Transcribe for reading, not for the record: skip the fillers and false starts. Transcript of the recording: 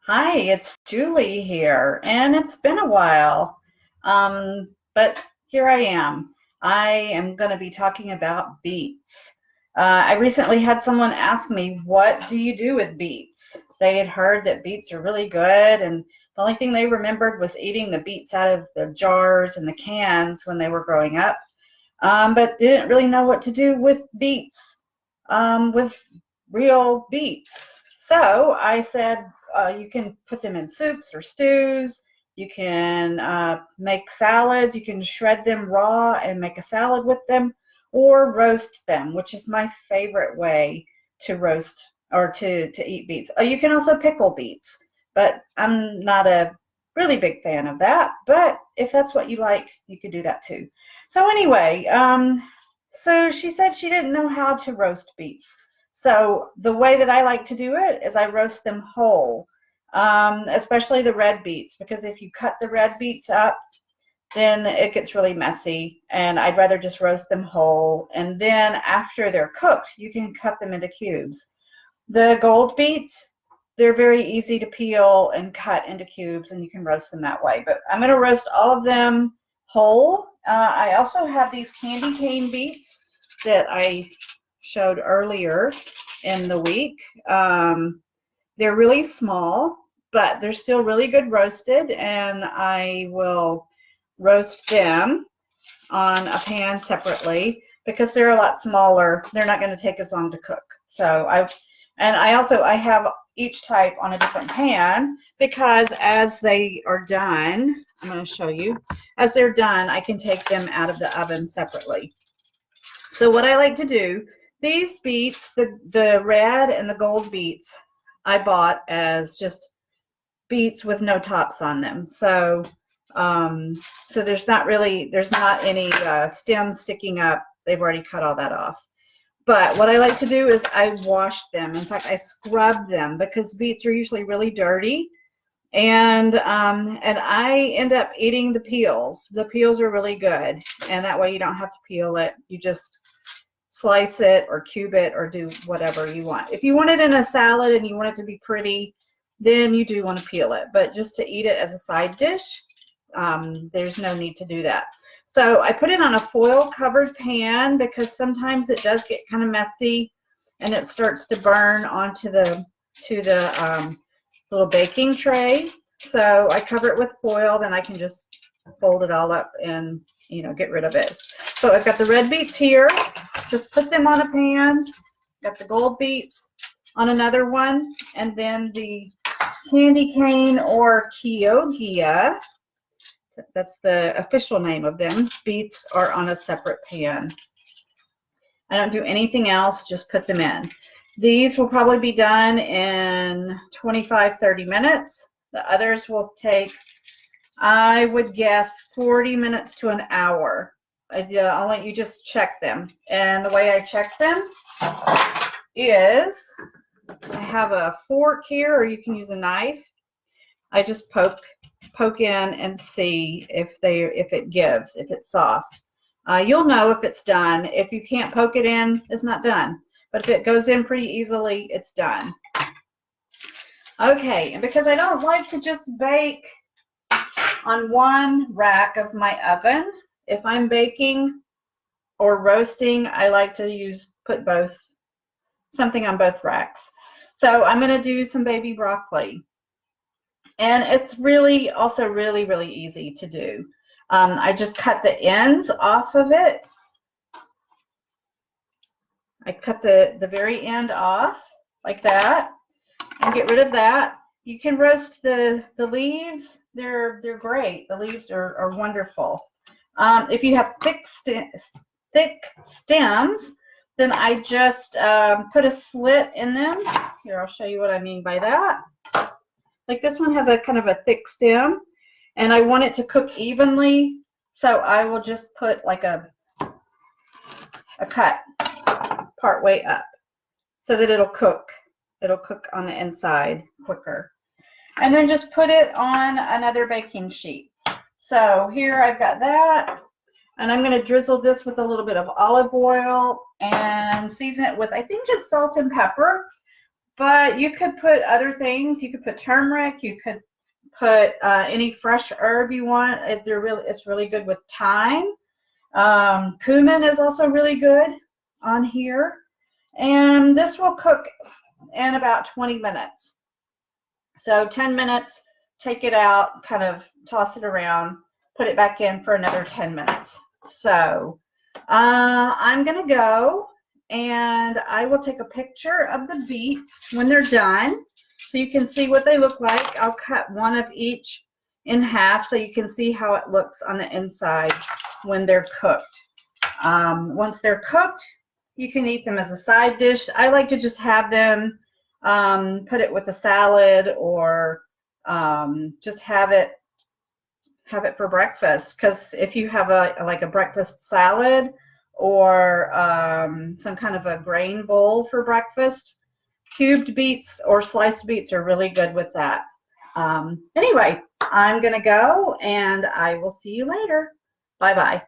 Hi, it's Julie here, and it's been a while. But here I am. I am going to be talking about beets. I recently had someone ask me, what do you do with beets? They had heard that beets are really good, and the only thing they remembered was eating the beets out of the jars and the cans when they were growing up, but didn't really know what to do with beets, with real beets. So I said, you can put them in soups or stews. You can make salads. You can shred them raw and make a salad with them, or roast them, which is my favorite way to roast or to eat beets. You can also pickle beets, but I'm not a really big fan of that. But if that's what you like, you could do that too. So anyway, so she said she didn't know how to roast beets. So the way that I like to do it is I roast them whole, especially the red beets, because if you cut the red beets up, then it gets really messy, and I'd rather just roast them whole. And then after they're cooked, you can cut them into cubes. The gold beets, they're very easy to peel and cut into cubes, and you can roast them that way. But I'm going to roast all of them whole. I also have these candy cane beets that I showed earlier in the week. They're really small, but they're still really good roasted, and I will roast them on a pan separately because they're a lot smaller. They're not going to take as long to cook. So I have each type on a different pan because as they are done, I'm going to show you, as they're done, I can take them out of the oven separately. So what I like to do, these beets, the red and the gold beets, I bought as just beets with no tops on them. So so there's not any stems sticking up. They've already cut all that off. But what I like to do is I wash them. In fact, I scrub them because beets are usually really dirty. And I end up eating the peels. The peels are really good, and that way you don't have to peel it. You just slice it or cube it or do whatever you want. If you want it in a salad and you want it to be pretty, then you do want to peel it. But just to eat it as a side dish, there's no need to do that. So I put it on a foil covered pan because sometimes it does get kind of messy and it starts to burn onto the little baking tray. So I cover it with foil, then I can just fold it all up and get rid of it. So I've got the red beets here. Just put them on a pan. Got the gold beets on another one, and then the candy cane or Kyogia, that's the official name of them, beets are on a separate pan. I don't do anything else, just put them in. These will probably be done in 25-30 minutes. The others will take, I would guess, 40 minutes to an hour. I'll let you just check them. And the way I check them is I have a fork here, or you can use a knife. I just poke in and see if it gives, if it's soft. You'll know if it's done. If you can't poke it in, it's not done. But if it goes in pretty easily, it's done. Okay, and because I don't like to just bake on one rack of my oven, if I'm baking or roasting, I like to put something on both racks. So I'm going to do some baby broccoli. And it's really also really easy to do. I just cut the ends off of it. I cut the very end off like that and get rid of that. You can roast the leaves. They're great. The leaves are wonderful. If you have thick stems, then I just put a slit in them. Here, I'll show you what I mean by that. Like this one has a kind of a thick stem, and I want it to cook evenly, so I will just put like a cut part way up so that it'll cook. It'll cook on the inside quicker. And then just put it on another baking sheet. So here I've got that, and I'm going to drizzle this with a little bit of olive oil and season it with, I think, just salt and pepper. but you could put other things. You could put turmeric. You could put any fresh herb you want. It's really good with thyme. Cumin is also really good on here. And this will cook in about 20 minutes. So 10 minutes, take it out, kind of toss it around, put it back in for another 10 minutes. So I'm going to go and I will take a picture of the beets when they're done so you can see what they look like. I'll cut one of each in half so you can see how it looks on the inside when they're cooked. Once they're cooked, you can eat them as a side dish. I like to just have them, put it with a salad or just have it for breakfast. Because if you have like a breakfast salad or some kind of a grain bowl for breakfast, cubed beets or sliced beets are really good with that. Anyway, I'm gonna go and I will see you later. Bye-bye.